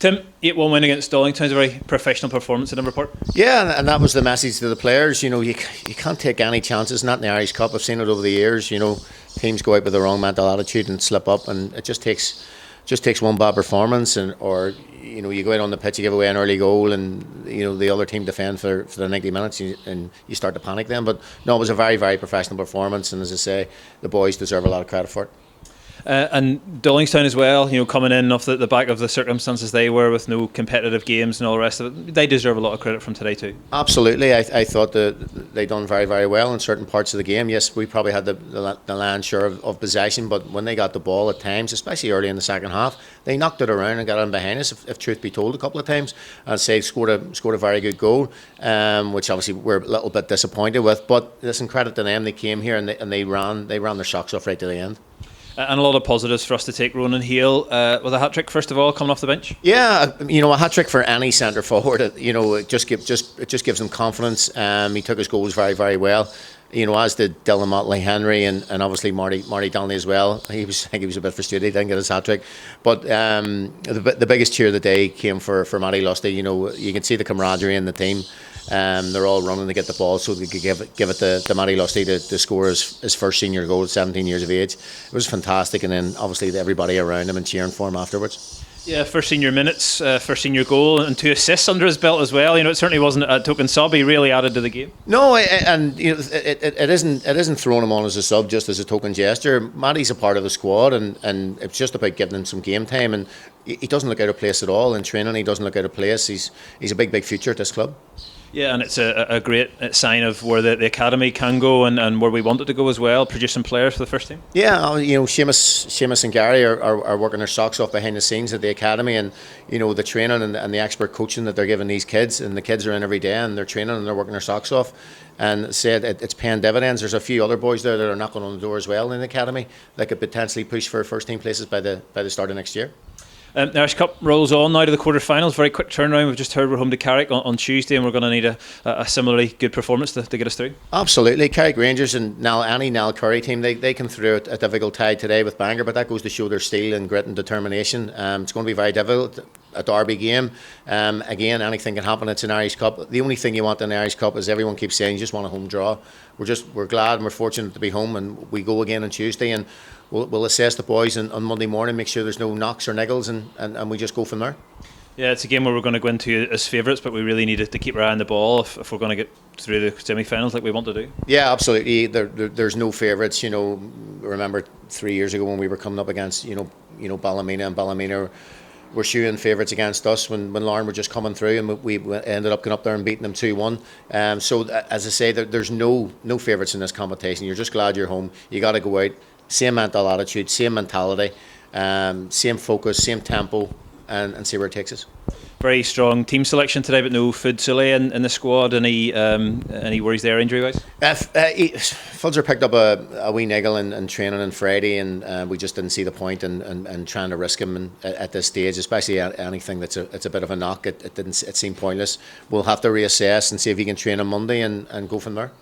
Tim, 8-1 win against Dollingstown is a very professional performance at Inver Park. Yeah, and that was the message to the players. You can't take any chances, not in the Irish Cup. I've seen it over the years. Teams go out with the wrong mental attitude and slip up, and it just takes one bad performance, or you go out on the pitch, you give away an early goal, and the other team defend for the 90 minutes, and you start to panic then. But no, it was a very, very professional performance, and as I say, the boys deserve a lot of credit for it. And Dollingstown as well, coming in off the back of the circumstances they were, with no competitive games and all the rest of it, they deserve a lot of credit from today too. Absolutely, I thought that they done very, very well in certain parts of the game. Yes, we probably had the lion's share of possession, but when they got the ball at times, especially early in the second half, they knocked it around and got in behind us, if truth be told, a couple of times, and say scored a very good goal, which obviously we're a little bit disappointed with. But listen, credit to them, they came here and they ran their socks off right to the end. And a lot of positives for us to take. Ronan Hale with a hat-trick, first of all, coming off the bench. Yeah, a hat-trick for any centre forward, it just gives them confidence. He took his goals very, very well. As did Mottley-Henry and obviously Marty Donnelly as well. I think he was a bit frustrated he didn't get his hat-trick. But the biggest cheer of the day came for Matty Lusty. You can see the camaraderie in the team. They're all running to get the ball so they could give it to Matty Lusty to score his first senior goal at 17 years of age. It was fantastic, and then obviously everybody around him and cheering for him afterwards. Yeah, first senior minutes, first senior goal, and 2 assists under his belt as well. It certainly wasn't a token sub. He really added to the game. No, and it isn't throwing him on as a sub just as a token gesture. Matty's a part of the squad, and it's just about giving him some game time. And he doesn't look out of place at all in training. He doesn't look out of place. He's a big future at this club. Yeah, and it's a great sign of where the academy can go and where we want it to go as well, producing players for the first team. Yeah, Seamus and Gary are working their socks off behind the scenes at the academy, and the training and the expert coaching that they're giving these kids, and the kids are in every day and they're training and they're working their socks off, and said it's paying dividends. There's a few other boys there that are knocking on the door as well in the academy that could potentially push for first team places by the start of next year. The Irish Cup rolls on now to the quarter-finals. Very quick turnaround. We've just heard we're home to Carrick on Tuesday, and we're going to need a similarly good performance to get us through. Absolutely. Carrick Rangers and any Nal Curry team, they can throw a difficult tie today with Bangor, but that goes to show their steel and grit and determination. It's going to be very difficult. A derby game. Again, anything can happen. It's an Irish Cup. The only thing you want in the Irish Cup is everyone keeps saying you just want a home draw. We're glad and we're fortunate to be home, and we go again on Tuesday, and we'll assess the boys on Monday morning, make sure there's no knocks or niggles, and we just go from there. Yeah, it's a game where we're going to go into as favourites, but we really need to keep our eye on the ball if we're going to get through the semi-finals like we want to do. Yeah, absolutely. There's no favourites. Remember 3 years ago when we were coming up against Ballymena, and Ballymena were shooing favourites against us when Larne were just coming through, and we ended up going up there and beating them 2-1. So as I say, there's no favourites in this competition. You're just glad you're home. You got to go out, same mental attitude, same mentality, same focus, same tempo, and see where it takes us. Very strong team selection today, but no Food Soleil in the squad. Any worries there injury wise? Fulzer picked up a wee niggle in training on Friday, and we just didn't see the point in trying to risk him at this stage, especially anything it's a bit of a knock. It seemed pointless. We'll have to reassess and see if he can train on Monday and go from there.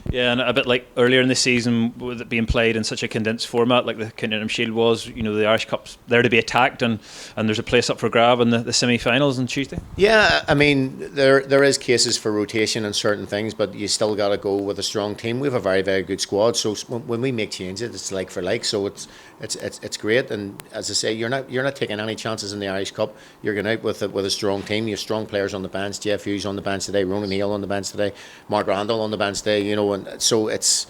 Yeah, and a bit like earlier in the season, with it being played in such a condensed format like the County Shield was, the Irish Cup's there to be attacked, and there's a place up for grab in the semi-finals on Tuesday. Yeah, I mean, there is cases for rotation and certain things, but you still got to go with a strong team. We have a very, very good squad, so when we make changes, it's like for like, so it's great. And as I say, you're not taking any chances in the Irish Cup. You're going out with a strong team. You have strong players on the bench. Jeff Hughes on the bench today, Ronan Hale on the bench today, Mark Randall on the bench today. And so it's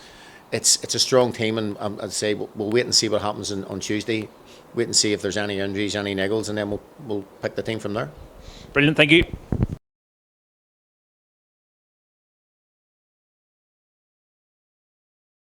a strong team, and I'd say we'll wait and see what happens on Tuesday. Wait and see if there's any injuries, any niggles, and then we'll pick the team from there. Brilliant, thank you.